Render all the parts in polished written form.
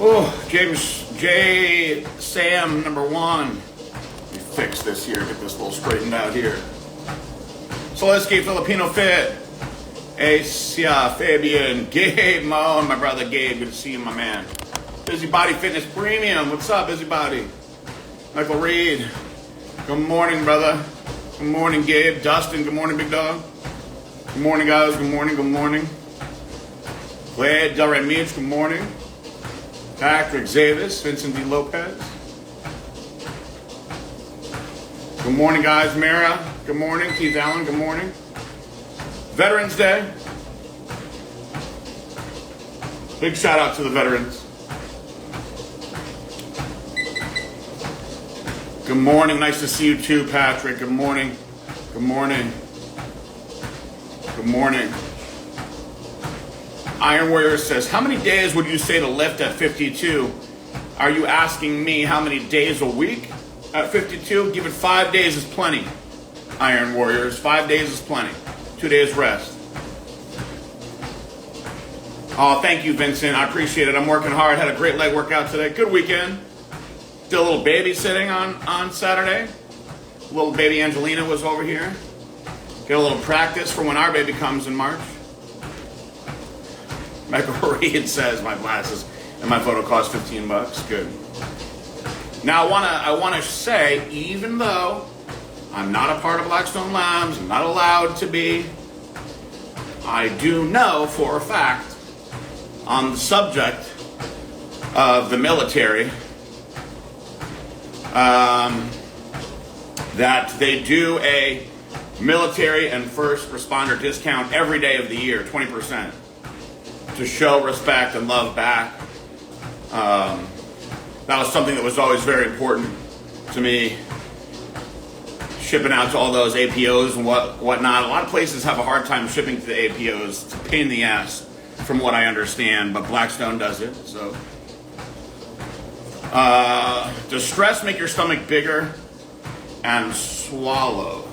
Oh, James J. Sam, number 1. Let me fix this here, get this a little straightened out here. Soleski, Filipino Fit. Asia, Fabian, Gabe, Mo, and my brother Gabe. Good to see you, my man. Busybody Fitness Premium. What's up, Busybody? Michael Reed. Good morning, brother. Good morning, Gabe. Dustin, good morning, big dog. Good morning, guys. Good morning, good morning. Glad, Delray Meach, good morning. Patrick Zavis, Vincent D. Lopez. Good morning, guys. Mara, good morning. Keith Allen, good morning. Veterans Day. Big shout out to the veterans. Good morning. Nice to see you too, Patrick. Good morning. Good morning. Good morning. Iron Warrior says, how many days would you say to lift at 52? Are you asking me how many days a week at 52? Give it 5 days is plenty. Iron Warriors, 5 days is plenty. 2 days rest. Oh, thank you, Vincent. I appreciate it. I'm working hard. Had a great leg workout today. Good weekend. Did a little babysitting on Saturday. Little baby Angelina was over here. Get a little practice for when our baby comes in March. Michael Reed says my glasses and my photo cost $15. Good. Now I wanna say, even though I'm not a part of Blackstone Labs, I'm not allowed to be, I do know for a fact on the subject of the military that they do a military and first responder discount every day of the year, 20%. To show respect and love back. That was something that was always very important to me. Shipping out to all those APOs and whatnot. A lot of places have a hard time shipping to the APOs. It's a pain in the ass, from what I understand, but Blackstone does it. So, does stress make your stomach bigger and swallow?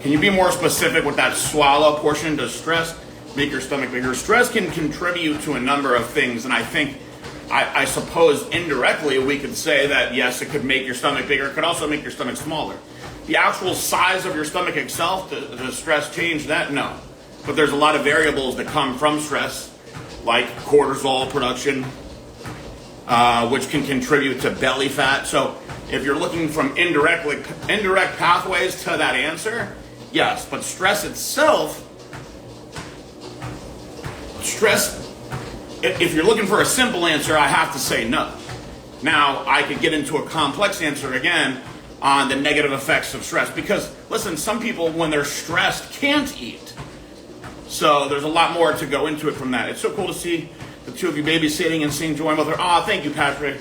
Can you be more specific with that swallow portion? Does stress make your stomach bigger? Stress can contribute to a number of things, and I think, I suppose indirectly we could say that yes, it could make your stomach bigger. It could also make your stomach smaller. The actual size of your stomach itself, does stress change that? No. But there's a lot of variables that come from stress, like cortisol production, which can contribute to belly fat. So if you're looking from indirect pathways to that answer, yes. But stress itself, if you're looking for a simple answer, I have to say no. Now, I could get into a complex answer again on the negative effects of stress, because listen, some people when they're stressed can't eat. So there's a lot more to go into it from that. It's so cool to see the two of you babysitting and seeing Joy with her. Oh, thank you, Patrick.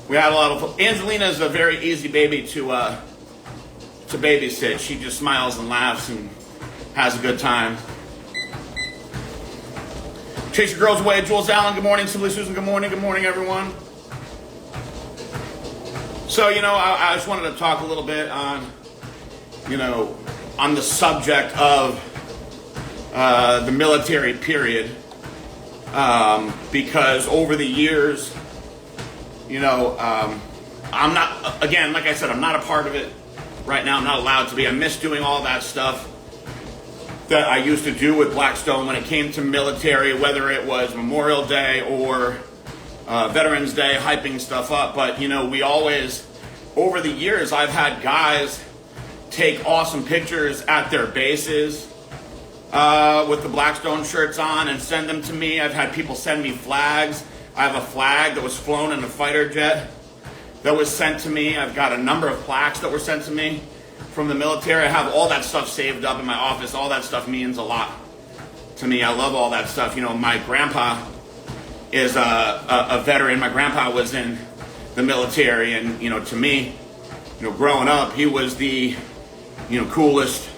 We had a lot of Angelina is a very easy baby to babysit. She just smiles and laughs and has a good time. Chase your girls away. Jules Allen, good morning. Simply Susan, good morning. Good morning, everyone. So, I just wanted to talk a little bit on, on the subject of the military period. Because over the years, I'm not, again, like I said, I'm not a part of it right now. I'm not allowed to be. I miss doing all that stuff that I used to do with Blackstone when it came to military, whether it was Memorial Day or Veterans Day, hyping stuff up. But, we always, over the years, I've had guys take awesome pictures at their bases with the Blackstone shirts on and send them to me. I've had people send me flags. I have a flag that was flown in a fighter jet that was sent to me. I've got a number of plaques that were sent to me from the military. I have all that stuff saved up in my office. All that stuff means a lot to me. I love all that stuff. My grandpa is a veteran. My grandpa was in the military, and to me, growing up, he was the coolest,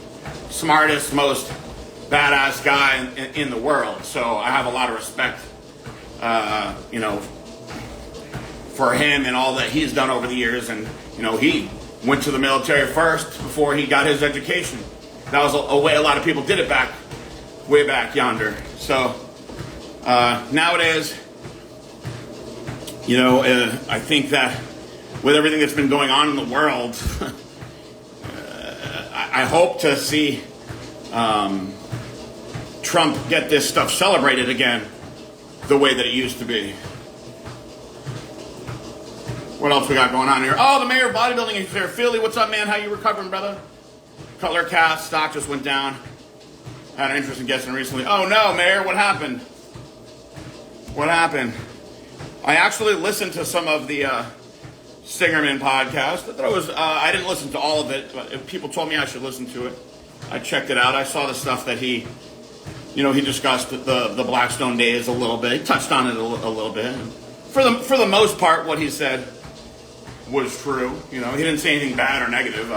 smartest, most badass guy in the world. So I have a lot of respect for him and all that he's done over the years. And he went to the military first before he got his education. That was a way a lot of people did it way back yonder. So nowadays, I think that with everything that's been going on in the world, I hope to see Trump get this stuff celebrated again the way that it used to be. What else we got going on here? Oh, the mayor of bodybuilding is here. Philly, what's up, man? How you recovering, brother? Cutler Cast stock just went down. Had an interesting guessing recently. Oh no, mayor, what happened? What happened? I actually listened to some of the Singerman podcast. I thought it was. I didn't listen to all of it, but if people told me I should listen to it, I checked it out. I saw the stuff that he discussed the Blackstone days a little bit. He touched on it a little bit. For the most part, what he said was true. He didn't say anything bad or negative.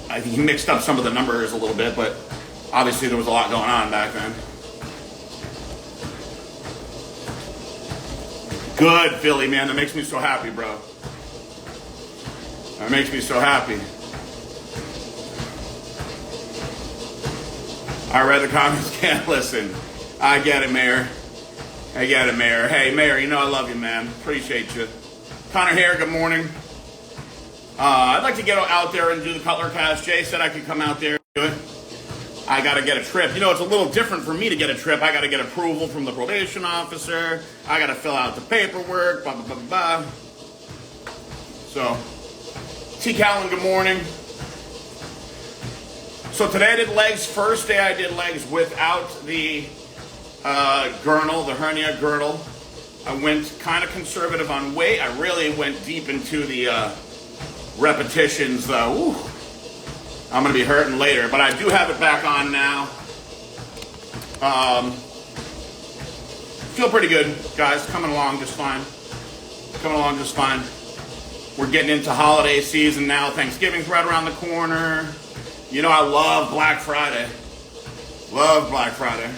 I think he mixed up some of the numbers a little bit, but obviously there was a lot going on back then. Good, Philly, man. That makes me so happy, bro. That makes me so happy. I read the comments, can't listen. I get it, Mayor. I get it, Mayor. Hey, Mayor, I love you, man. Appreciate you. Connor Hare, good morning. I'd like to get out there and do the Cutler Cast. Jay said I could come out there and do it. I got to get a trip. It's a little different for me to get a trip. I got to get approval from the probation officer. I got to fill out the paperwork, blah, blah, blah, blah. So, T. Callan, good morning. So today I did legs. First day I did legs without the girdle, the hernia girdle. I went kind of conservative on weight. I really went deep into the repetitions, though. Ooh. I'm going to be hurting later, but I do have it back on now. Feel pretty good, guys. Coming along just fine. We're getting into holiday season now. Thanksgiving's right around the corner. I love Black Friday. Love Black Friday.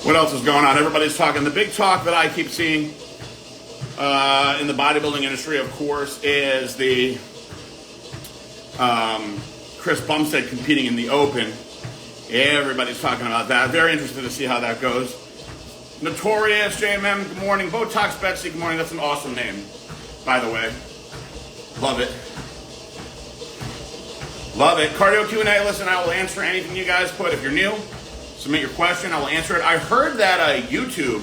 What else is going on? Everybody's talking. The big talk that I keep seeing in the bodybuilding industry, of course, is the Chris Bumstead competing in the Open. Everybody's talking about that. Very interested to see how that goes. Notorious JMM, good morning. Botox Betsy, good morning. That's an awesome name, by the way. Love it. Love it. Cardio Q&A, listen, I will answer anything you guys put. If you're new, submit your question. I will answer it. I heard that YouTube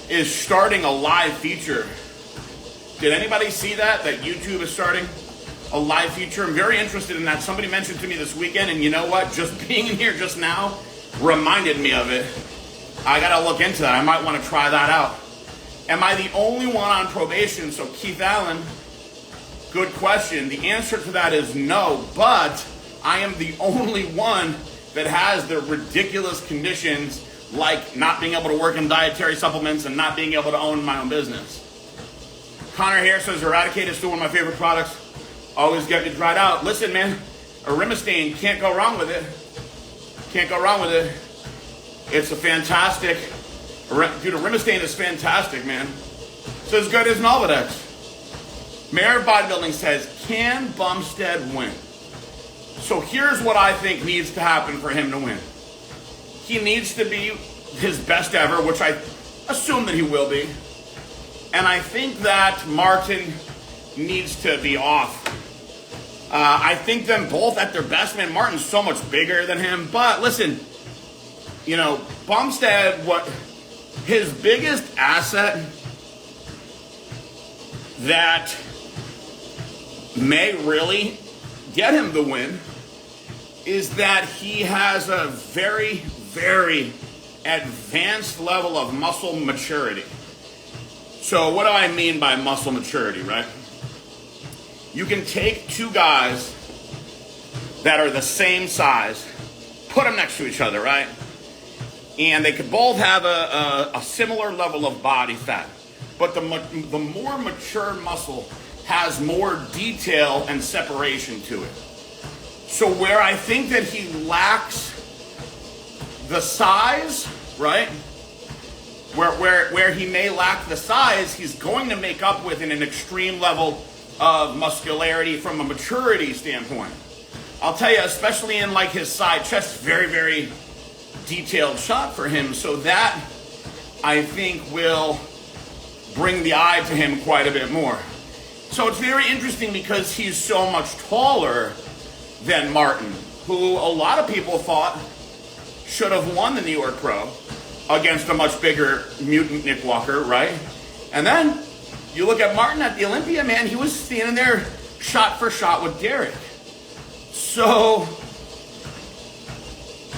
is starting a live feature. Did anybody see that YouTube is starting a live feature? I'm very interested in that. Somebody mentioned to me this weekend, and you know what? Just being in here just now reminded me of it. I gotta look into that. I might want to try that out. Am I the only one on probation? So Keith Allen, good question. The answer to that is no, but I am the only one that has the ridiculous conditions like not being able to work in dietary supplements and not being able to own my own business. Connor Hare says Eradicate is still one of my favorite products. Always get me dried out. Listen, man, Arimistane, can't go wrong with it. Can't go wrong with it. It's a fantastic, dude, Arimistane is fantastic, man. It's as good as Nolvadex. Mayor of Bodybuilding says, can Bumstead win? So here's what I think needs to happen for him to win. He needs to be his best ever, which I assume that he will be. And I think that Martin needs to be off. I think them both at their best, man. Martin's so much bigger than him. But listen, Bumstead, his biggest asset that may really get him the win is that he has a very, very advanced level of muscle maturity. So what do I mean by muscle maturity, right? You can take two guys that are the same size, put them next to each other, right? And they could both have a similar level of body fat. But the more mature muscle has more detail and separation to it. So where I think that he lacks the size, right? Where he may lack the size, he's going to make up with in an extreme level of muscularity from a maturity standpoint. I'll tell you, especially in like his side chest, very, very detailed shot for him. So that, I think, will bring the eye to him quite a bit more. So it's very interesting because he's so much taller than Martin, who a lot of people thought should have won the New York Pro against a much bigger mutant Nick Walker, right? And then you look at Martin at the Olympia, man, he was standing there shot for shot with Derek. So,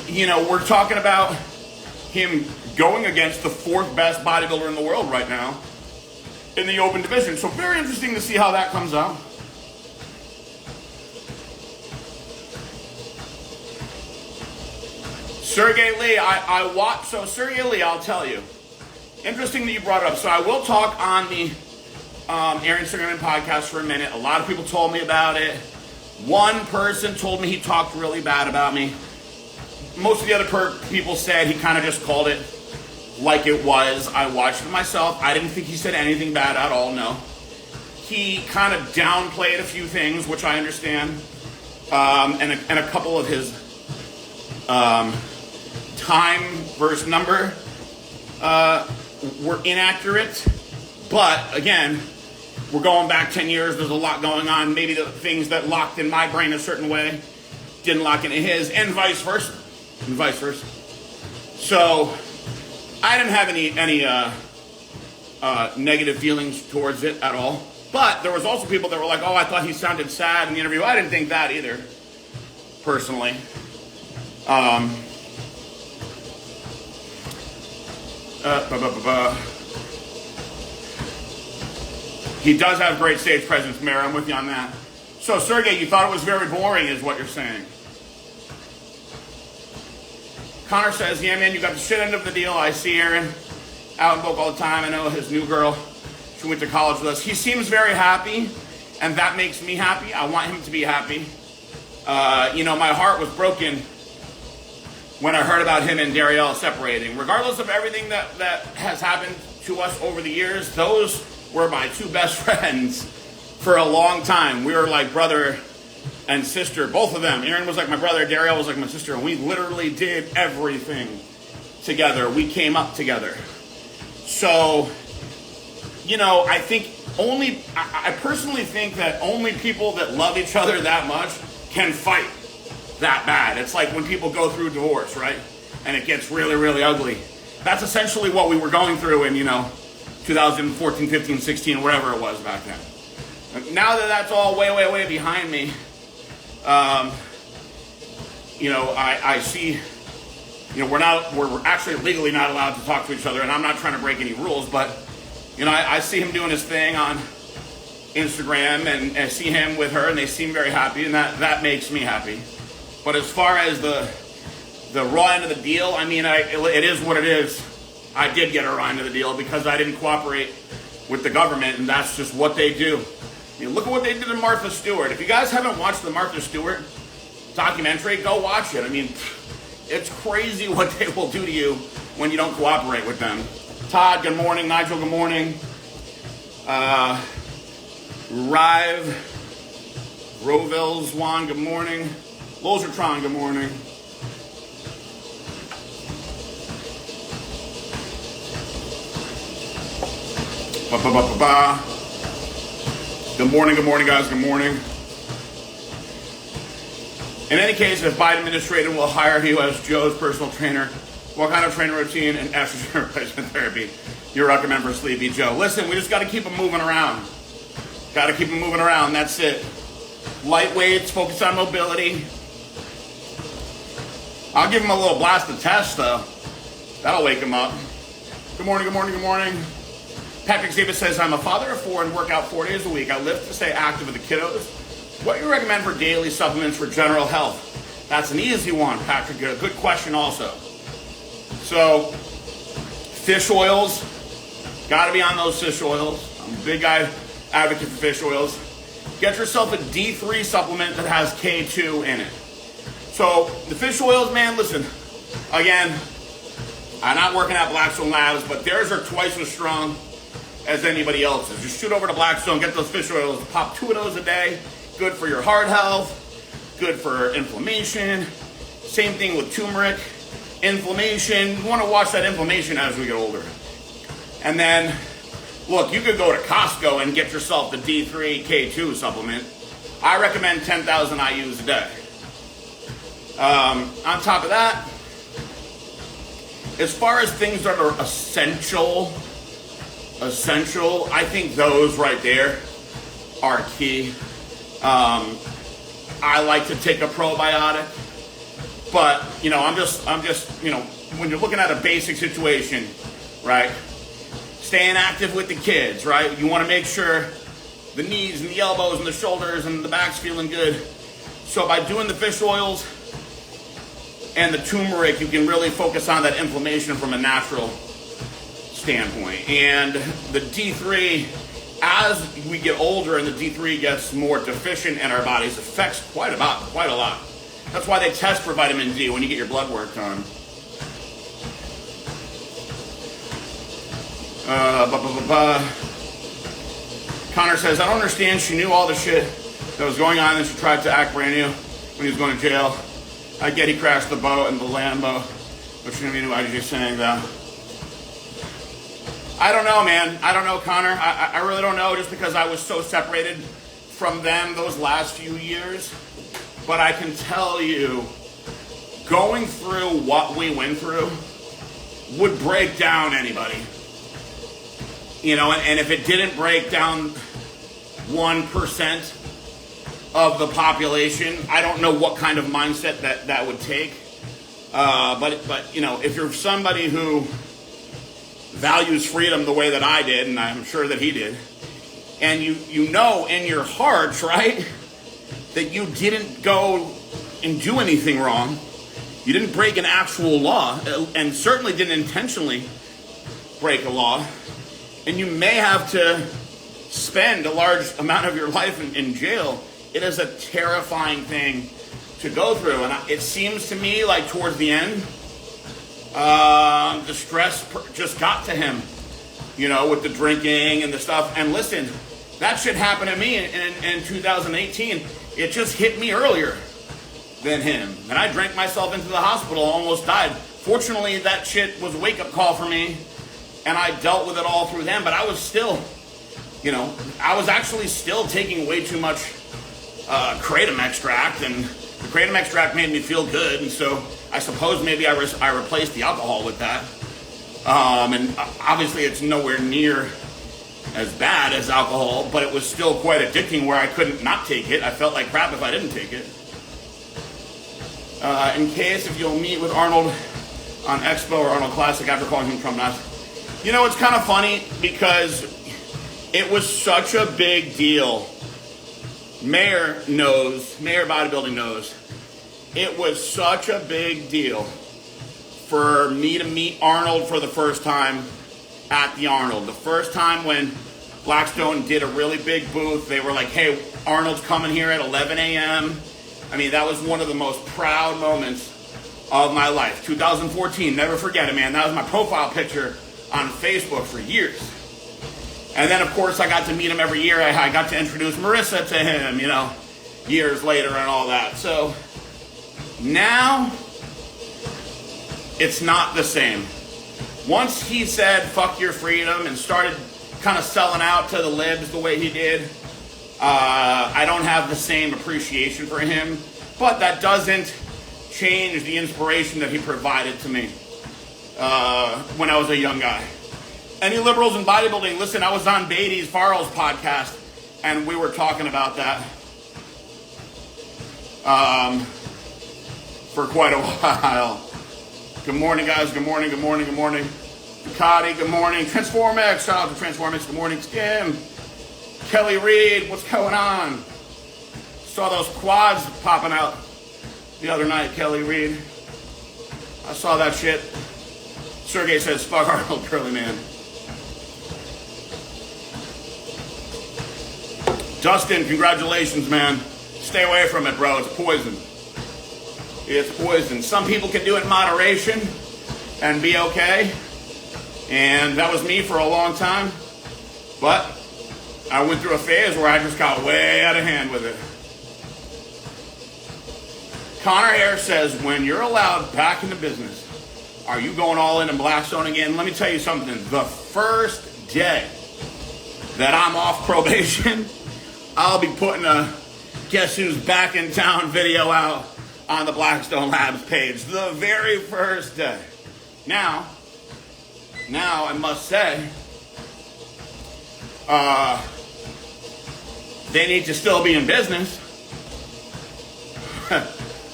you know, we're talking about him going against the 4th best bodybuilder in the world right now in the open division. So very interesting to see how that comes out. Sergey Lee, I watched, so Sergey Lee, I'll tell you. Interesting that you brought it up. So I will talk on the Aaron Singerman podcast for a minute. A lot of people told me about it. One person told me he talked really bad about me. Most of the other people said he kind of just called it like it was. I watched it myself. I didn't think he said anything bad at all, no. He kind of downplayed a few things, which I understand. And a couple of his time versus number were inaccurate. But again, we're going back 10 years. There's a lot going on. Maybe the things that locked in my brain a certain way didn't lock into his, and vice versa. So I didn't have any negative feelings towards it at all. But there was also people that were like, oh, I thought he sounded sad in the interview. I didn't think that either, personally. He does have great stage presence, Mayor. I'm with you on that. So, Sergey, you thought it was very boring, is what you're saying. Connor says, yeah, man, you got the shit end of the deal. I see Aaron out in Boca all the time. I know his new girl, she went to college with us. He seems very happy, and that makes me happy. I want him to be happy. You know, my heart was broken when I heard about him and Darielle separating. Regardless of everything that has happened to us over the years, those were my 2 best friends for a long time. We were like brother and sister, both of them. Aaron was like my brother, Darielle was like my sister, and we literally did everything together. We came up together. So, you know, I personally think that only people that love each other that much can fight that bad. It's like when people go through divorce, right? And it gets really, really ugly. That's essentially what we were going through in, 2014, 15, 16, whatever it was back then. Now that that's all way, way, way behind me, I see, we're actually legally not allowed to talk to each other, and I'm not trying to break any rules, but, I see him doing his thing on Instagram, and I see him with her, and they seem very happy, and that makes me happy. But as far as the raw end of the deal, I mean, it is what it is. I did get a raw end of the deal because I didn't cooperate with the government, and that's just what they do. I mean, look at what they did to Martha Stewart. If you guys haven't watched the Martha Stewart documentary, go watch it. I mean, it's crazy what they will do to you when you don't cooperate with them. Todd, good morning. Nigel, good morning. Roville Swan, good morning. Losertron, good morning. Good morning, guys. Good morning. In any case, if Biden administration will hire you as Joe's personal trainer, what kind of training routine and estrogen replacement therapy you recommend for Sleepy Joe? Listen, we just got to keep him moving around. That's it. Light weights, focus on mobility. I'll give him a little blast of test, though. That'll wake him up. Good morning. Patrick Zeba says, I'm a father of 4 and work out 4 days a week. I live to stay active with the kiddos. What do you recommend for daily supplements for general health? That's an easy one, Patrick. Good question also. So, fish oils. Got to be on those fish oils. I'm a big guy advocate for fish oils. Get yourself a D3 supplement that has K2 in it. So, the fish oils, man, listen. Again, I'm not working at Blackstone Labs, but theirs are twice as strong as anybody else's. Just shoot over to Blackstone, get those fish oils, pop 2 of those a day. Good for your heart health, good for inflammation. Same thing with turmeric. Inflammation, you want to watch that inflammation as we get older. And then, look, you could go to Costco and get yourself the D3 K2 supplement. I recommend 10,000 IUs a day. On top of that, as far as things that are essential, I think those right there are key. I like to take a probiotic, but I'm just, when you're looking at a basic situation, right? Staying active with the kids, right? You want to make sure the knees and the elbows and the shoulders and the back's feeling good. So by doing the fish oils and the turmeric, you can really focus on that inflammation from a natural standpoint. And the D3, as we get older and the D3 gets more deficient in our bodies, affects quite a lot. That's why they test for vitamin D when you get your blood work done. Connor says, I don't understand. She knew all the shit that was going on and she tried to act brand new when he was going to jail. I get he crashed the boat and the Lambo, but she didn't know why she's saying that. I don't know, man. I don't know, Connor. I really don't know, just because I was so separated from them those last few years. But I can tell you, going through what we went through would break down anybody. And if it didn't break down 1% of the population, I don't know what kind of mindset that would take. But if you're somebody who values freedom the way that I did, and I'm sure that he did, and you know in your heart, right, that you didn't go and do anything wrong, you didn't break an actual law, and certainly didn't intentionally break a law, and you may have to spend a large amount of your life in jail, it is a terrifying thing to go through. And it seems to me like towards the end, the stress just got to him, with the drinking and the stuff. And listen, that shit happened to me in 2018. It just hit me earlier than him. And I drank myself into the hospital, almost died. Fortunately, that shit was a wake-up call for me, and I dealt with it all through them. But I was still, I was actually still taking way too much Kratom extract, and the Kratom extract made me feel good, and so I suppose maybe I replaced the alcohol with that. And obviously it's nowhere near as bad as alcohol, but it was still quite addicting where I couldn't not take it. I felt like crap if I didn't take it. In case if you'll meet with Arnold on Expo or Arnold Classic after calling him Trump Nazi. It's kind of funny because it was such a big deal. Mayor Bodybuilding knows. It was such a big deal for me to meet Arnold for the first time at the Arnold. The first time when Blackstone did a really big booth, they were like, hey, Arnold's coming here at 11 a.m. I mean, that was one of the most proud moments of my life. 2014, never forget it, man. That was my profile picture on Facebook for years. And then, of course, I got to meet him every year. I got to introduce Marissa to him, years later and all that. So now it's not the same. Once he said, fuck your freedom, and started kind of selling out to the libs the way he did, I don't have the same appreciation for him. But that doesn't change the inspiration that he provided to me when I was a young guy. Any liberals in bodybuilding, listen, I was on Beatty's Farrell's podcast, and we were talking about that for quite a while. Good morning, guys. Good morning, good morning, good morning. Ducati, good morning. Transformex, shout out to Transformex. Good morning, Skim. Kelly Reed, what's going on? Saw those quads popping out the other night, Kelly Reed. I saw that shit. Sergey says, fuck Arnold, curly man. Dustin, congratulations, man. Stay away from it, bro. It's poison. It's poison. Some people can do it in moderation and be okay. And that was me for a long time. But I went through a phase where I just got way out of hand with it. Connor Hare says, when you're allowed back into business, are you going all in Blackstone again? Let me tell you something. The first day that I'm off probation, I'll be putting a Guess Who's Back in Town video out on the Blackstone Labs page. The very first day. Now I must say, they need to still be in business.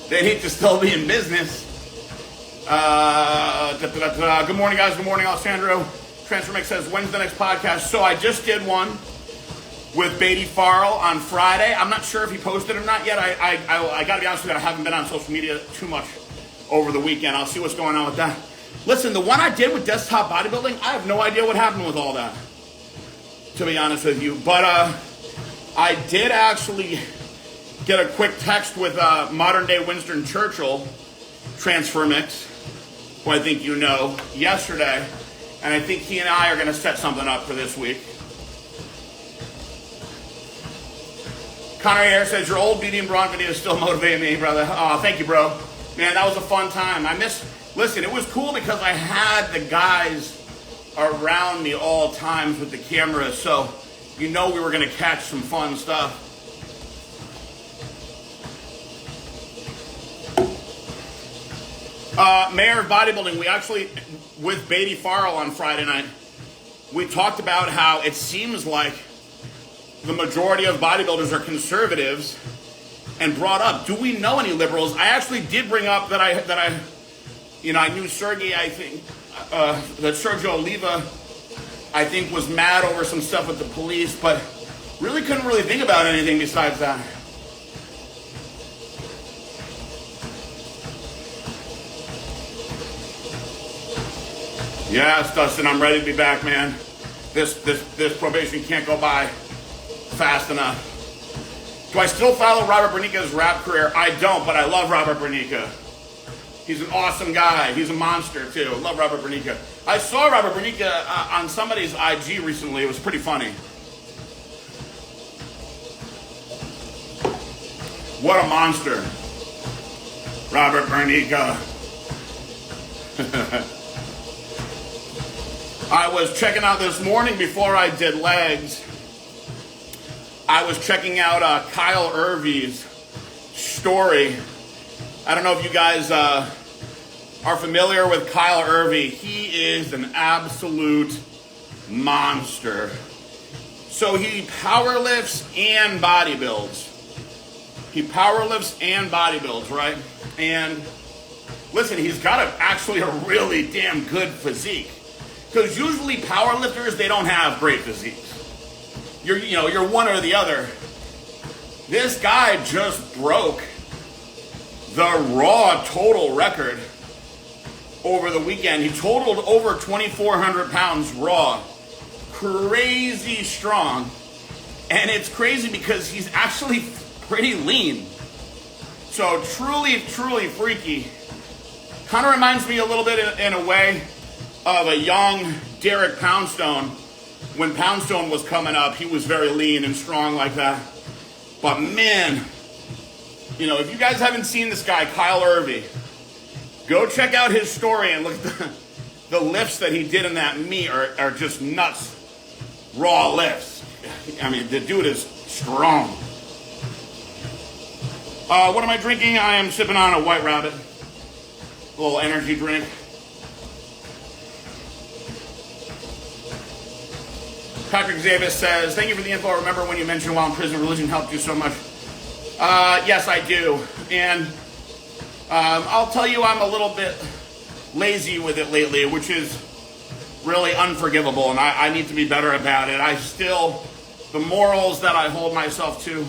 They need to still be in business. Good morning, guys. Good morning, Alessandro. Transfer Mix says, when's the next podcast? So I just did one with Beatty Farrell on Friday. I'm not sure if he posted it or not yet. I got to be honest with you, I haven't been on social media too much over the weekend. I'll see what's going on with that. Listen, the one I did with desktop bodybuilding, I have no idea what happened with all that, to be honest with you. But I did actually get a quick text with modern day Winston Churchill, Transfer Mix, who I think you know, yesterday. And I think he and I are going to set something up for this week. Connor Hare says, your old Beauty and Brawn video still motivating me, brother. Oh, thank you, bro. Man, that was a fun time. Listen, it was cool because I had the guys around me all times with the camera, so you know we were going to catch some fun stuff. Mayor of Bodybuilding, we actually, with Beatty Farrell on Friday night, we talked about how it seems like the majority of bodybuilders are conservatives, and brought up, do we know any liberals? I actually did bring up that I knew Sergey, I think, that Sergio Oliva, I think, was mad over some stuff with the police, but really couldn't really think about anything besides that. Yes, Dustin, I'm ready to be back, man. This probation can't go by fast enough. Do I still follow Robert Bernica's rap career? I don't, but I love Robert Bernica. He's an awesome guy. He's a monster, too. Love Robert Bernica. I saw Robert Bernica on somebody's IG recently. It was pretty funny. What a monster. Robert Bernica. I was checking out this morning before I did legs. I was checking out Kyle Irvy's story. I don't know if you guys are familiar with Kyle Irvy. He is an absolute monster. So he powerlifts and bodybuilds. Right? And listen, he's got actually a really damn good physique. Because usually powerlifters, they don't have great physiques. You're one or the other. This guy just broke the raw total record over the weekend. He totaled over 2,400 pounds raw. Crazy strong. And it's crazy because he's actually pretty lean. So truly, truly freaky. Kind of reminds me a little bit in a way of a young Derek Poundstone. When Poundstone was coming up, he was very lean and strong like that. But man, if you guys haven't seen this guy, Kyle Irvy, go check out his story and look at the lifts that he did in that meet are just nuts. Raw lifts. I mean, the dude is strong. What am I drinking? I am sipping on a White Rabbit. A little energy drink. Patrick Zavis says, thank you for the info. I remember when you mentioned while in prison, religion helped you so much. Yes, I do. And I'll tell you, I'm a little bit lazy with it lately, which is really unforgivable, and I need to be better about it. The morals that I hold myself to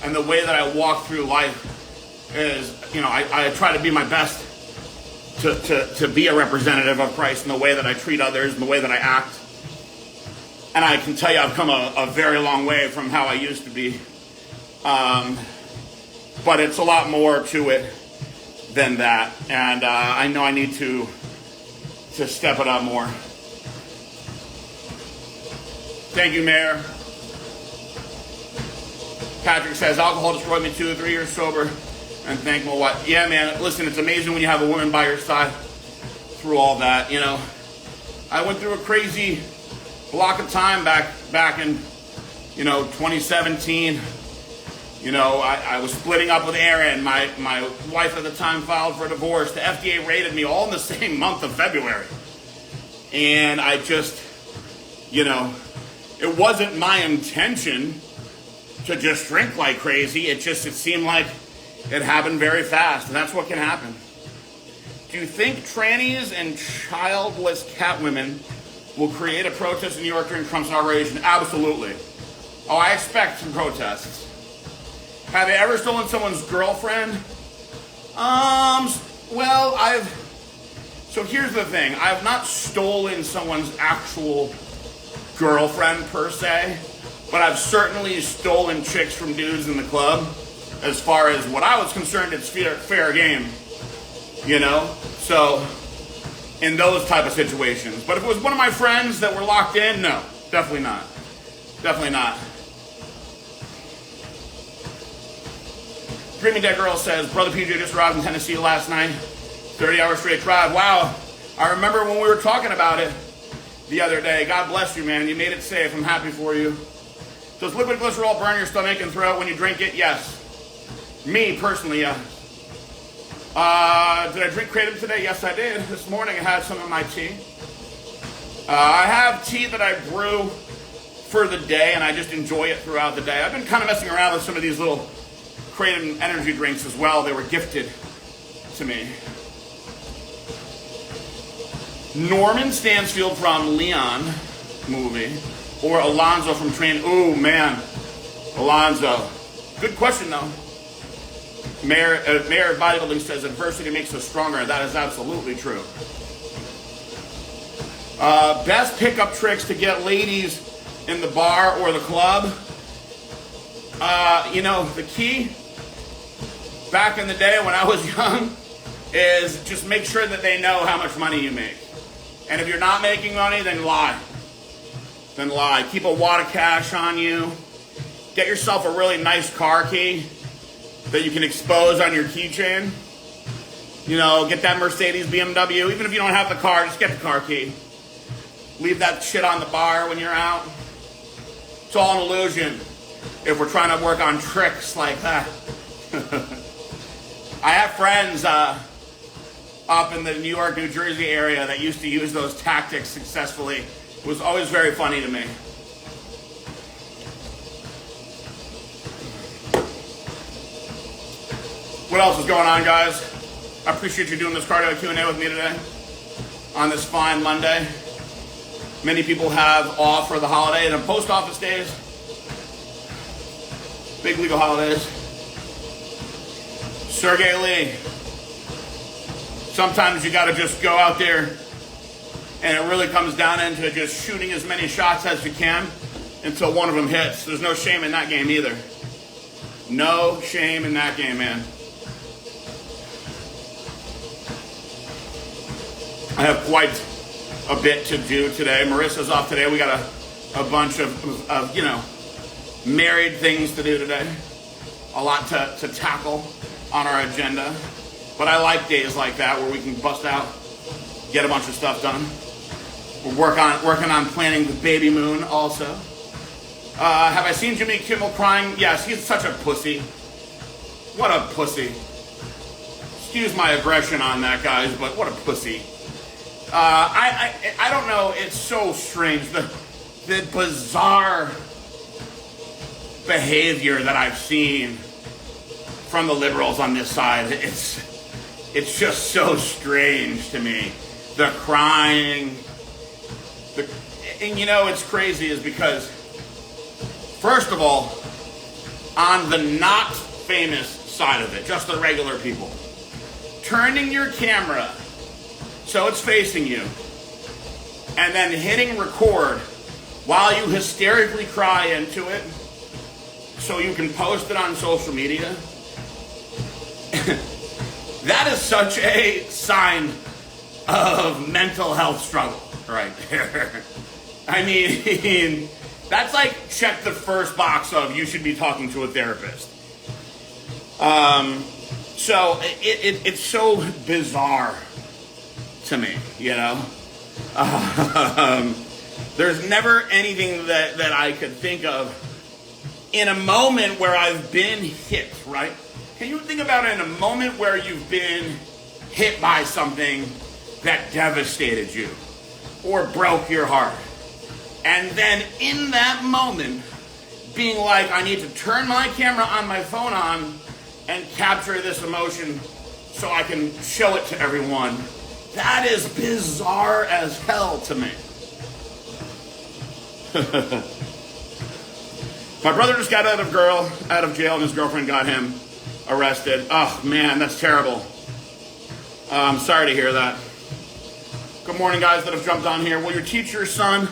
and the way that I walk through life is, I try to be my best to be a representative of Christ in the way that I treat others, in the way that I act. And I can tell you I've come a very long way from how I used to be. But it's a lot more to it than that. And I know I need to step it up more. Thank you, Mayor. Patrick says, alcohol destroyed me 2 or 3 years sober. and thank my wife. Yeah, man, listen, it's amazing when you have a woman by your side through all that, you know. I went through a crazy block of time back in, you know, 2017. You know, I was splitting up with Erin. My wife at the time filed for divorce. The FDA rated me all in the same month of February. And I just, you know, it wasn't my intention to just drink like crazy. It seemed like it happened very fast. And that's what can happen. Do you think trannies and childless cat women will create a protest in New York during Trump's inauguration? Absolutely. Oh, I expect some protests. Have I ever stolen someone's girlfriend? Well, so here's the thing. I've not stolen someone's actual girlfriend per se, but I've certainly stolen chicks from dudes in the club. As far as what I was concerned, it's fair game, you know? So, in those type of situations. But if it was one of my friends that were locked in, no, definitely not. Definitely not. Dreaming Dead Girl says, Brother PJ just arrived in Tennessee last night. 30-hour straight drive. Wow. I remember when we were talking about it the other day. God bless you, man. You made it safe. I'm happy for you. Does liquid glycerol burn your stomach and throat when you drink it? Yes. Me, personally, yeah. Did I drink Kratom today? Yes, I did. This morning I had some in my tea. I have tea that I brew for the day, and I just enjoy it throughout the day. I've been kind of messing around with some of these little Kratom energy drinks as well. They were gifted to me. Norman Stansfield from Leon movie, or Alonzo from Train. Ooh, man. Alonzo. Good question, though. Mayor of Bodybuilding says adversity makes us stronger. That is absolutely true. Best pickup tricks to get ladies in the bar or the club. You know, the key back in the day when I was young is just make sure that they know how much money you make. And if you're not making money, then lie. Then lie. Keep a wad of cash on you. Get yourself a really nice car key that you can expose on your keychain. You know, get that Mercedes, BMW. Even if you don't have the car, just get the car key. Leave that shit on the bar when you're out. It's all an illusion if we're trying to work on tricks like that. I have friends up in the New York, New Jersey area that used to use those tactics successfully. It was always very funny to me. What else is going on, guys? I appreciate you doing this cardio Q&A with me today on this fine Monday. Many people have off for the holiday and post office days. Big legal holidays. Sergey Lee. Sometimes you gotta just go out there and it really comes down into just shooting as many shots as you can until one of them hits. There's no shame in that game either. No shame in that game, man. I have quite a bit to do today. Marissa's off today. We got a bunch of you know, married things to do today. A lot to tackle on our agenda. But I like days like that where we can bust out, get a bunch of stuff done. We're working on planning the baby moon also. Have I seen Jimmy Kimmel crying? Yes, he's such a pussy. What a pussy. Excuse my aggression on that, guys, but what a pussy. I don't know, it's so strange. The bizarre behavior that I've seen from the liberals on this side, it's just so strange to me. The crying, and you know, it's crazy is because, first of all, on the not famous side of it, just the regular people, turning your camera so it's facing you, and then hitting record while you hysterically cry into it so you can post it on social media, that is such a sign of mental health struggle right there. I mean, that's like check the first box of you should be talking to a therapist. So it's so bizarre to me, you know? There's never anything that I could think of in a moment where I've been hit, right? Can you think about it in a moment where you've been hit by something that devastated you or broke your heart? And then in that moment, being like, I need to turn my camera on my phone on and capture this emotion so I can show it to everyone. That is bizarre as hell to me. My brother just got out of jail, and his girlfriend got him arrested. Oh man, that's terrible. I'm sorry to hear that. Good morning, guys that have jumped on here. Will you teach your son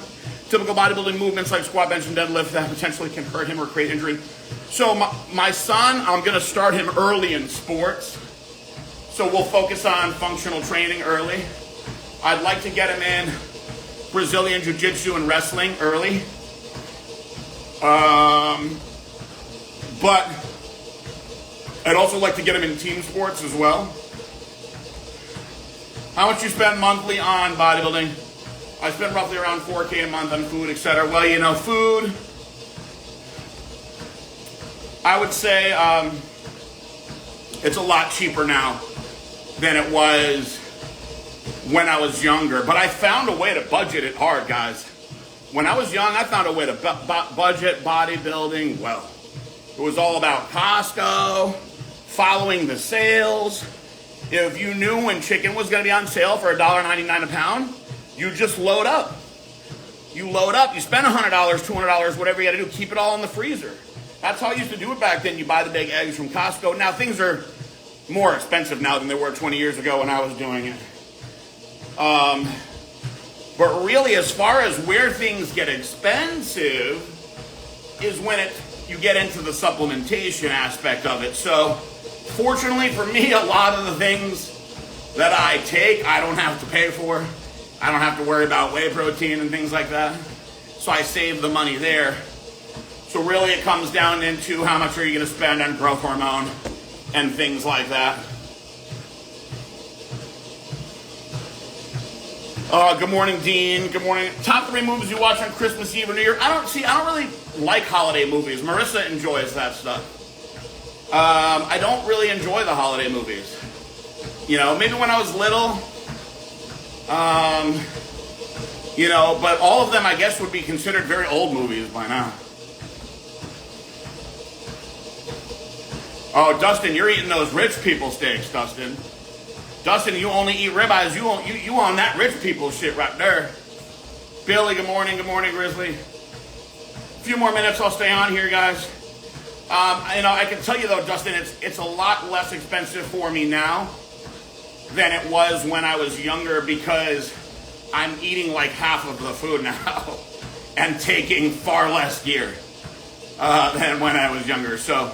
typical bodybuilding movements like squat, bench, and deadlift that potentially can hurt him or create injury? So my son, I'm going to start him early in sports. So we'll focus on functional training early. I'd like to get him in Brazilian Jiu-Jitsu and wrestling early. But I'd also like to get him in team sports as well. How much you spend monthly on bodybuilding? I spend roughly around $4K a month on food, etc. Well, you know, food, I would say it's a lot cheaper now than it was when I was younger. But I found a way to budget it hard, guys. When I was young, I found a way to budget bodybuilding well. It was all about Costco, following the sales. If you knew when chicken was going to be on sale for $1.99 a pound, you just load up. You load up. You spend $100, $200, whatever you got to do. Keep it all in the freezer. That's how I used to do it back then. You buy the big eggs from Costco. Now, things are more expensive now than they were 20 years ago when I was doing it. But really, as far as where things get expensive is when you get into the supplementation aspect of it. So, fortunately for me, a lot of the things that I take, I don't have to pay for. I don't have to worry about whey protein and things like that. So I save the money there. So really it comes down into how much are you going to spend on growth hormone and things like that. Good morning, Dean. Good morning. Top 3 movies you watch on Christmas Eve or New Year. I don't really like holiday movies. Marissa enjoys that stuff. I don't really enjoy the holiday movies. You know, maybe when I was little, you know, but all of them, I guess, would be considered very old movies by now. Oh, Dustin, you're eating those rich people steaks, Dustin. Dustin, you only eat ribeyes. You on that rich people shit right there. Billy, good morning. Good morning, Grizzly. A few more minutes, I'll stay on here, guys. You know, I can tell you though, Dustin, it's a lot less expensive for me now than it was when I was younger because I'm eating like half of the food now and taking far less gear than when I was younger. So,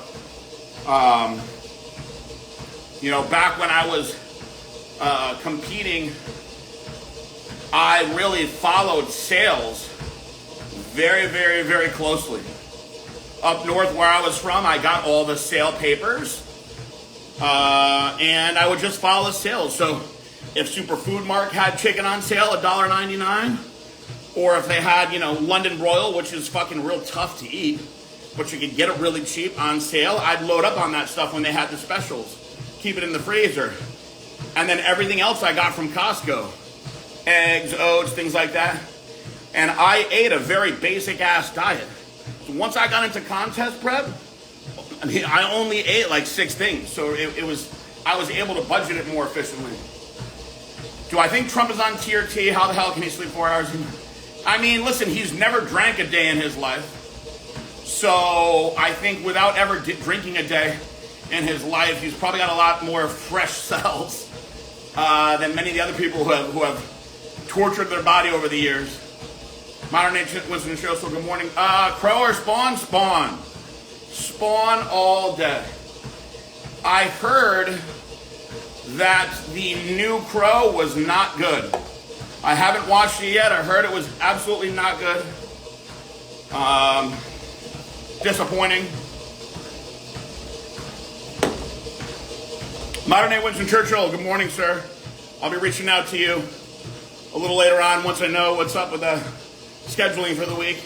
you know, back when I was competing, I really followed sales very, very, very closely. Up north where I was from, I got all the sale papers, and I would just follow the sales. So if Superfood Mart had chicken on sale at $1.99, or if they had, you know, London Broil, which is fucking real tough to eat, but you could get it really cheap on sale, I'd load up on that stuff when they had the specials. Keep it in the freezer. And then everything else I got from Costco. Eggs, oats, things like that. And I ate a very basic ass diet. So once I got into contest prep, I mean, I only ate like 6 things. So I was able to budget it more efficiently. Do I think Trump is on TRT? How the hell can he sleep 4 hours? I mean, listen, he's never drank a day in his life. So I think without ever drinking a day in his life, he's probably got a lot more fresh cells than many of the other people who have tortured their body over the years. Modern Ancient Winston Show, so good morning. Crow or Spawn? Spawn. Spawn all day. I heard that the new Crow was not good. I haven't watched it yet. I heard it was absolutely not good. Disappointing. Modern day Winston Churchill, good morning, sir. I'll be reaching out to you a little later on once I know what's up with the scheduling for the week.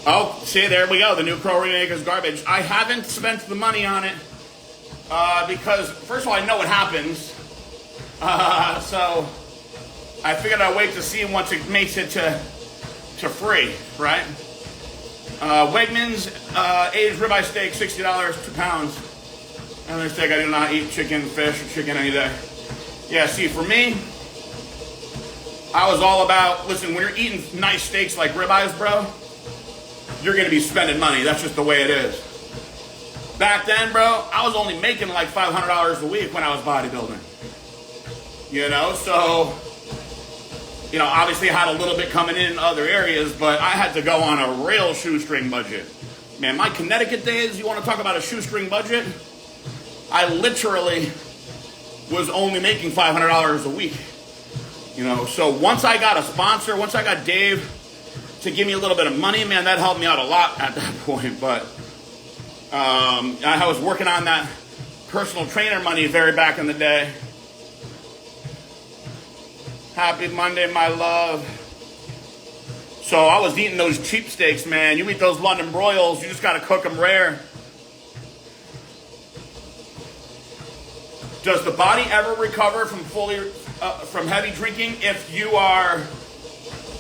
Oh, see, there we go. The new Pro remake is garbage. I haven't spent the money on it because, first of all, I know what happens. So I figured I'd wait to see once it makes it to free, right? Wegmans aged ribeye steak, $60, 2 pounds. Another steak. I do not eat chicken, fish, or chicken any day. Yeah, see, for me, I was all about, listen, when you're eating nice steaks like ribeyes, bro, you're going to be spending money. That's just the way it is. Back then, bro, I was only making like $500 a week when I was bodybuilding. You know, so, you know, obviously I had a little bit coming in other areas, but I had to go on a real shoestring budget. Man, my Connecticut days, you want to talk about a shoestring budget? I literally was only making $500 a week. You know, so once I got a sponsor, once I got Dave to give me a little bit of money, man, that helped me out a lot at that point. But I was working on that personal trainer money very back in the day. Happy Monday, my love. So I was eating those cheap steaks, man. You eat those London broils, you just got to cook them rare. Does the body ever recover from heavy drinking? If you are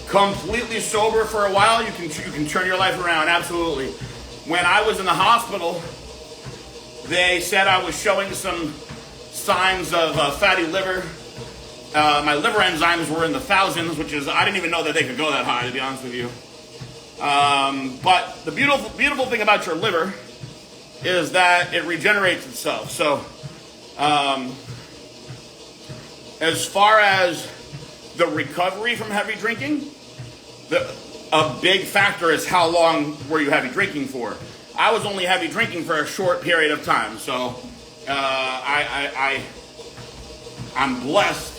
completely sober for a while, you can turn your life around. Absolutely. When I was in the hospital, they said I was showing some signs of fatty liver. My liver enzymes were in the thousands, which is, I didn't even know that they could go that high, to be honest with you. But the beautiful thing about your liver is that it regenerates itself. So as far as the recovery from heavy drinking, a big factor is how long were you heavy drinking for. I was only heavy drinking for a short period of time, so I'm blessed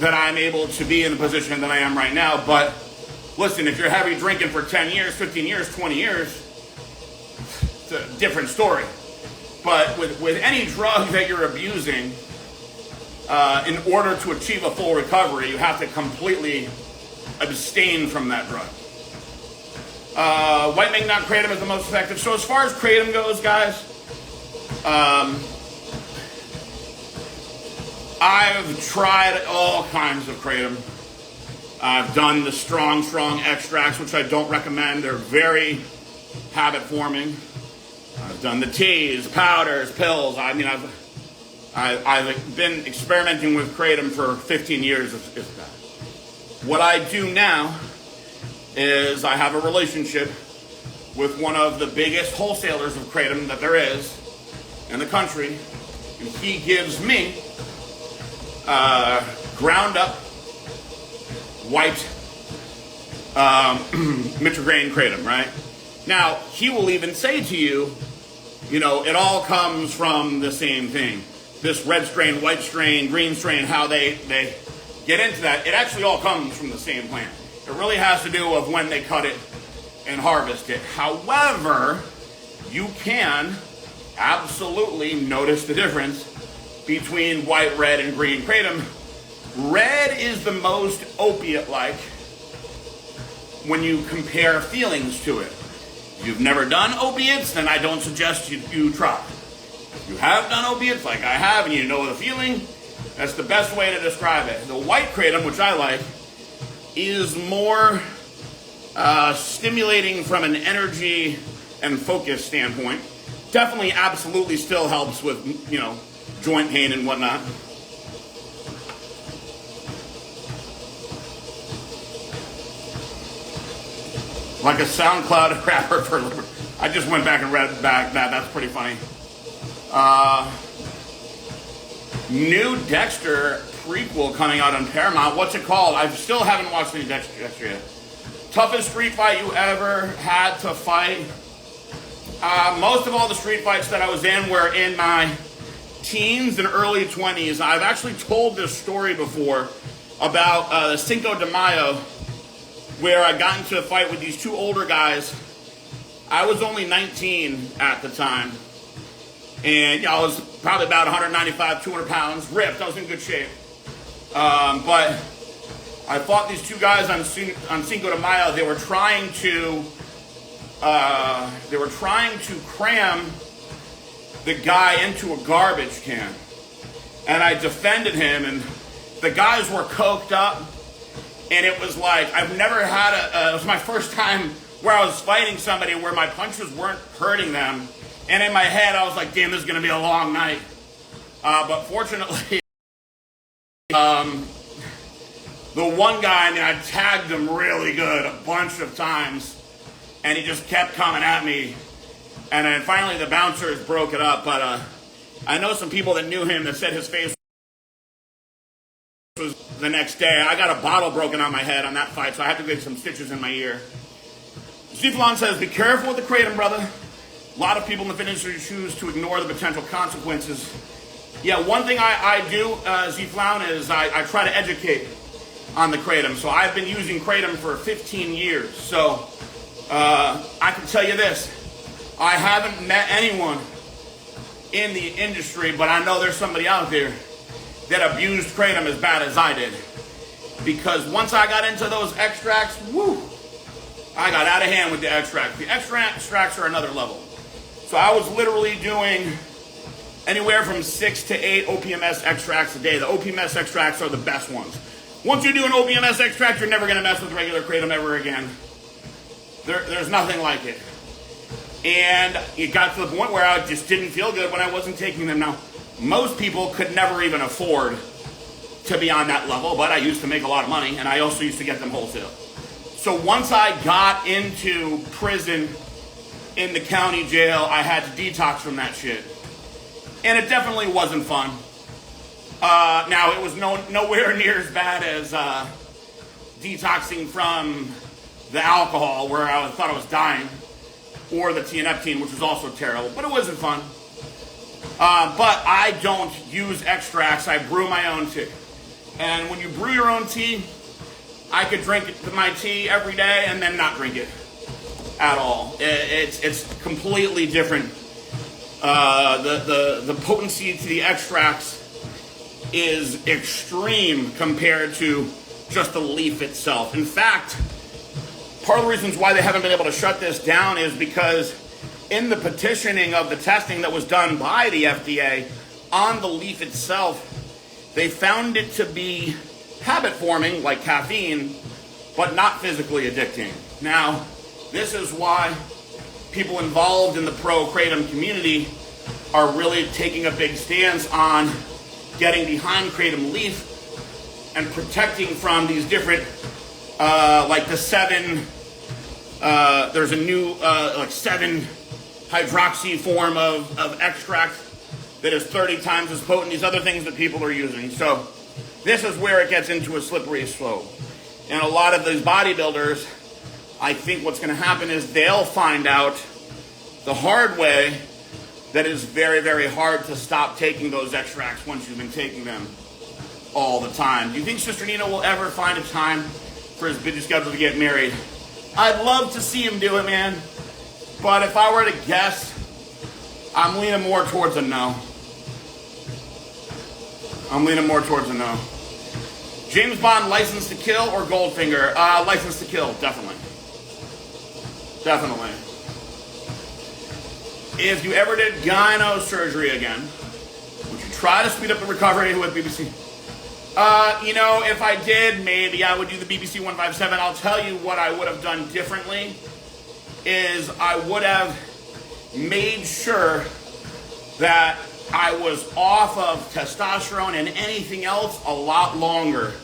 that I'm able to be in the position that I am right now. But listen, if you're heavy drinking for 10 years, 15 years, 20 years, it's a different story. But with any drug that you're abusing, in order to achieve a full recovery, you have to completely abstain from that drug. White Magnet Kratom is the most effective. So as far as Kratom goes, guys, I've tried all kinds of Kratom. I've done the strong extracts, which I don't recommend. They're very habit-forming. I've done the teas, powders, pills. I mean, I've been experimenting with Kratom for 15 years, if that. What I do now is I have a relationship with one of the biggest wholesalers of Kratom that there is in the country, and he gives me ground up white Mitrograin Kratom, right? Now, he will even say to you, you know, it all comes from the same thing. This red strain, white strain, green strain, how they get into that, it actually all comes from the same plant. It really has to do with when they cut it and harvest it. However, you can absolutely notice the difference between white, red, and green Kratom. Red is the most opiate-like when you compare feelings to it. If you've never done opiates, then I don't suggest you try. If you have done opiates like I have and you know the feeling, that's the best way to describe it. The white Kratom, which I like, is more stimulating from an energy and focus standpoint. Definitely, absolutely still helps with, you know, joint pain and whatnot. Like a SoundCloud rapper for liberty. I just went back and read back that. That's pretty funny. New Dexter prequel coming out on Paramount. What's it called? I still haven't watched any Dexter yet. Toughest street fight you ever had to fight? Most of all the street fights that I was in were in my teens and early 20s. I've actually told this story before about Cinco de Mayo, where I got into a fight with these two older guys. I was only 19 at the time. And, I was probably about 195, 200 pounds, ripped. I was in good shape. But I fought these two guys on Cinco de Mayo. They were trying to cram the guy into a garbage can. And I defended him, and the guys were coked up. And it was like, I've never had it was my first time where I was fighting somebody where my punches weren't hurting them. And in my head, I was like, damn, this is going to be a long night. But fortunately, the one guy, I tagged him really good a bunch of times, and he just kept coming at me. And then finally the bouncers broke it up. But I know some people that knew him that said his face was the next day. I got a bottle broken on my head on that fight, so I had to get some stitches in my ear. Zflon says, be careful with the Kratom, brother. A lot of people in the fitness industry choose to ignore the potential consequences. Yeah, one thing I do, Zflon, is I try to educate on the Kratom. So I've been using Kratom for 15 years. So I can tell you this. I haven't met anyone in the industry, but I know there's somebody out there that abused Kratom as bad as I did. Because once I got into those extracts, woo, I got out of hand with the extracts. The extracts are another level. So I was literally doing anywhere from 6 to 8 OPMS extracts a day. The OPMS extracts are the best ones. Once you do an OPMS extract, you're never going to mess with regular Kratom ever again. There's nothing like it. And it got to the point where I just didn't feel good when I wasn't taking them. Now, most people could never even afford to be on that level, but I used to make a lot of money, and I also used to get them wholesale. So once I got into prison in the county jail, I had to detox from that shit. And it definitely wasn't fun. Now, it was nowhere near as bad as detoxing from the alcohol, where I thought I was dying, or the tianeptine, which was also terrible, but it wasn't fun. But I don't use extracts. I brew my own tea. And when you brew your own tea, I could drink my tea every day and then not drink it at all. It's completely different. The potency to the extracts is extreme compared to just the leaf itself. In fact, part of the reasons why they haven't been able to shut this down is because in the petitioning of the testing that was done by the FDA on the leaf itself, they found it to be habit forming, like caffeine, but not physically addicting. Now, this is why people involved in the pro-Kratom community are really taking a big stance on getting behind Kratom leaf and protecting from these different, like the 7, there's a new, 7 hydroxy form of extract that is 30 times as potent, these other things that people are using. So this is where it gets into a slippery slope. And a lot of these bodybuilders, I think what's going to happen is they'll find out the hard way that it is very, very hard to stop taking those extracts once you've been taking them all the time. Do you think Sister Nina will ever find a time for his busy schedule to get married? I'd love to see him do it, man. But if I were to guess, I'm leaning more towards a no. James Bond, License to Kill or Goldfinger? License to Kill, definitely. Definitely. If you ever did gyno surgery again, would you try to speed up the recovery with BBC? If I did, maybe I would do the BBC 157. I'll tell you what I would have done differently is I would have made sure that I was off of testosterone and anything else a lot longer.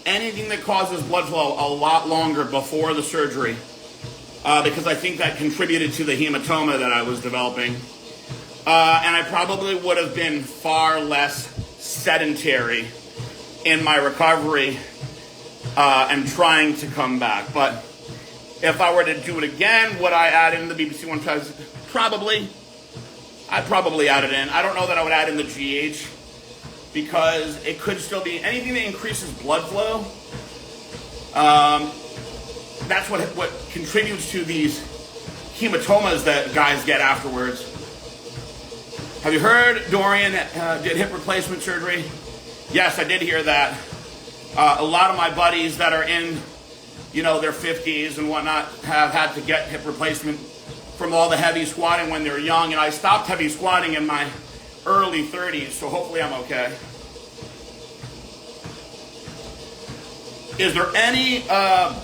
Anything that causes blood flow a lot longer before the surgery. Because I think that contributed to the hematoma that I was developing. And I probably would have been far less sedentary in my recovery and trying to come back. But if I were to do it again, would I add in the BBC 157? Probably. I'd probably add it in. I don't know that I would add in the GH because it could still be anything that increases blood flow. That's what contributes to these hematomas that guys get afterwards. Have you heard Dorian did hip replacement surgery? Yes, I did hear that. A lot of my buddies that are in, their 50s and whatnot have had to get hip replacement from all the heavy squatting when they were young. And I stopped heavy squatting in my early 30s, so hopefully I'm okay. Is there any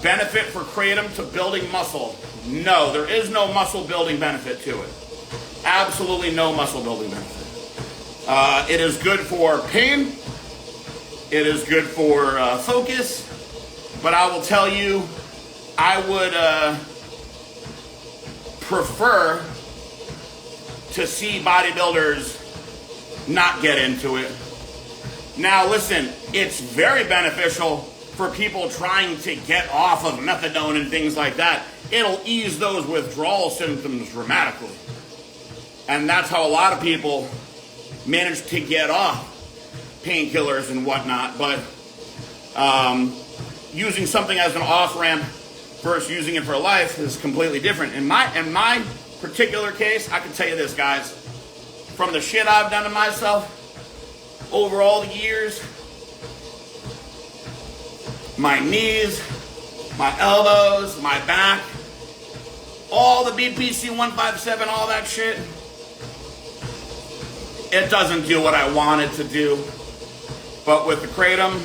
benefit for Kratom to building muscle? No, there is no muscle building benefit to it. Absolutely no muscle building benefit. It is good for pain. It is good for focus. But I will tell you, I would prefer to see bodybuilders not get into it. Now listen, it's very beneficial for people trying to get off of methadone and things like that. It'll ease those withdrawal symptoms dramatically. And that's how a lot of people manage to get off painkillers and whatnot. But using something as an off-ramp versus using it for life is completely different. In my particular case, I can tell you this, guys. From the shit I've done to myself over all the years, my knees, my elbows, my back, all the BPC 157, all that shit, it doesn't do what I want it to do. But with the Kratom,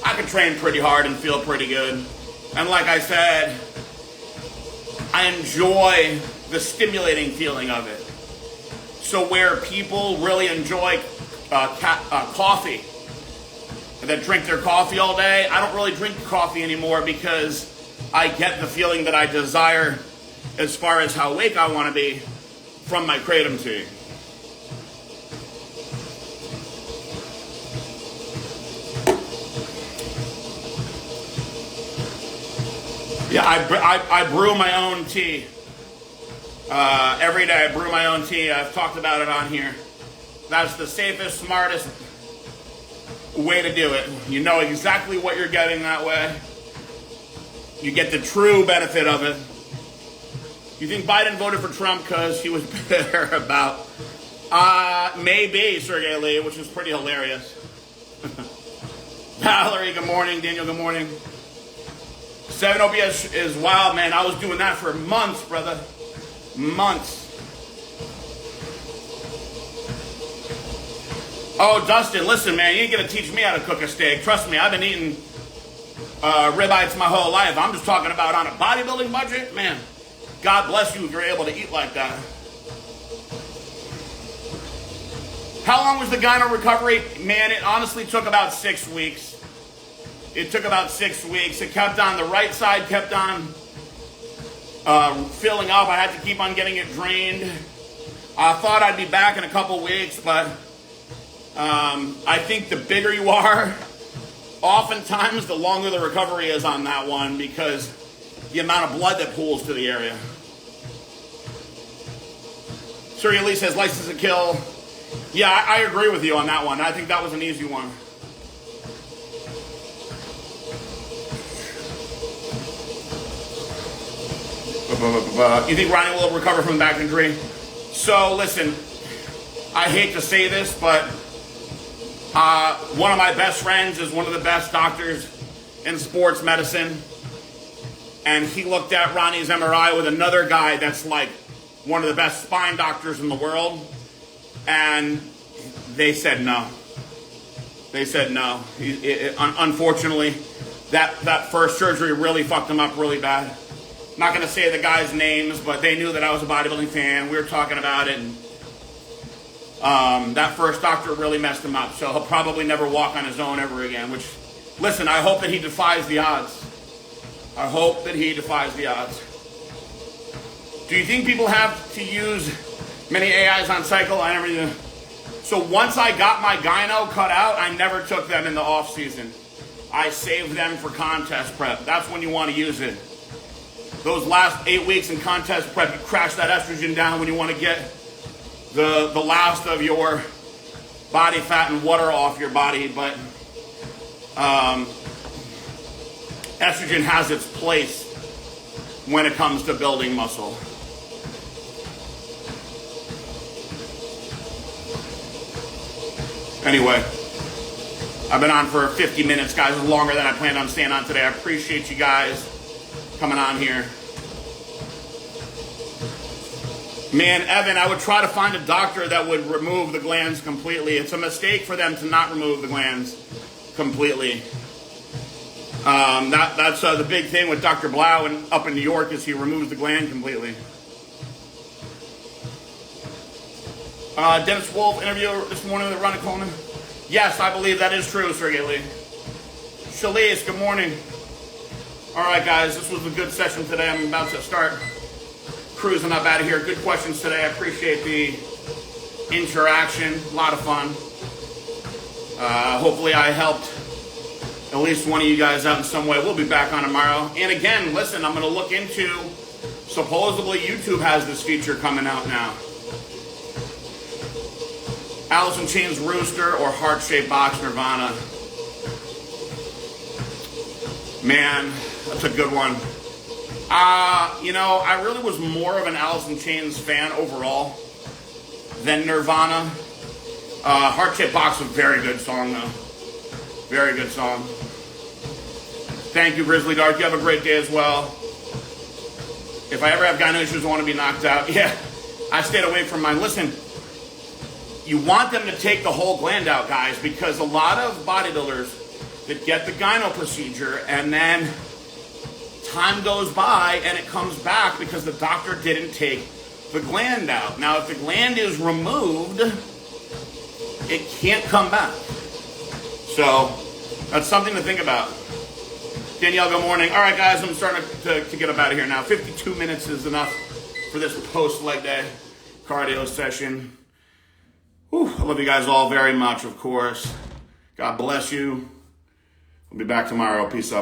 I can train pretty hard and feel pretty good. And like I said, I enjoy the stimulating feeling of it. So where people really enjoy coffee, that drink their coffee all day, I don't really drink coffee anymore because I get the feeling that I desire as far as how awake I want to be from my Kratom tea. Yeah, I brew my own tea. Every day I brew my own tea. I've talked about it on here. That's the safest, smartest way to do it. You know exactly what you're getting that way. You get the true benefit of it. You think Biden voted for Trump because he was bitter about maybe Sergey Lee, which is pretty hilarious. Valerie, good morning. Daniel, good morning. 7 OPS is wild, man. I was doing that for months, brother. Months. Oh, Dustin, listen, man, you ain't gonna teach me how to cook a steak. Trust me, I've been eating ribeyes my whole life. I'm just talking about on a bodybuilding budget, man. God bless you if you're able to eat like that. How long was the gyno recovery? Man, it honestly took about 6 weeks. It took about 6 weeks. It kept on, the right side kept on filling up. I had to keep on getting it drained. I thought I'd be back in a couple weeks, but I think the bigger you are, oftentimes the longer the recovery is on that one because the amount of blood that pools to the area. Surya Lee says, license to kill. Yeah, I agree with you on that one. I think that was an easy one. You think Ronnie will recover from the back injury? So, listen, I hate to say this, but one of my best friends is one of the best doctors in sports medicine. And he looked at Ronnie's MRI with another guy that's like one of the best spine doctors in the world. And they said no. They said no. Unfortunately, that first surgery really fucked him up really bad. I'm not going to say the guys' names, but they knew that I was a bodybuilding fan. We were talking about it, and that first doctor really messed him up. So he'll probably never walk on his own ever again, which, listen, I hope that he defies the odds. I hope that he defies the odds. Do you think people have to use many AIs on cycle? I never do. So once I got my gyno cut out, I never took them in the off season. I saved them for contest prep. That's when you want to use it. Those last 8 weeks in contest prep, you crash that estrogen down when you want to get the last of your body fat and water off your body. But estrogen has its place when it comes to building muscle. Anyway, I've been on for 50 minutes, guys. It's longer than I planned on staying on today. I appreciate you guys coming on here. Man, Evan, I would try to find a doctor that would remove the glands completely. It's a mistake for them to not remove the glands completely. That's the big thing with Dr. Blau up in New York is he removes the gland completely. Dennis Wolf interview this morning with Ronicona. Yes, I believe that is true, Sergey Lee. Shalise, good morning. All right, guys, this was a good session today. I'm about to start cruising up out of here. Good questions today. I appreciate the interaction. A lot of fun. Hopefully I helped at least one of you guys out in some way. We'll be back on tomorrow. And again, listen, I'm going to look into, supposedly YouTube has this feature coming out now. Alice in Chains Rooster or Heart-Shaped Box Nirvana. Man, that's a good one. I really was more of an Alice in Chains fan overall than Nirvana. Heart-Shaped Box is a very good song, though. Very good song. Thank you, Grizzly Dark. You have a great day as well. If I ever have gyno issues, I want to be knocked out. Yeah, I stayed away from mine. Listen, you want them to take the whole gland out, guys, because a lot of bodybuilders that get the gyno procedure and then time goes by and it comes back because the doctor didn't take the gland out. Now, if the gland is removed, it can't come back. So that's something to think about. Danielle, good morning. All right, guys, I'm starting to get up out of here now. 52 minutes is enough for this post-leg day cardio session. Whew, I love you guys all very much, of course. God bless you. We'll be back tomorrow. Peace up.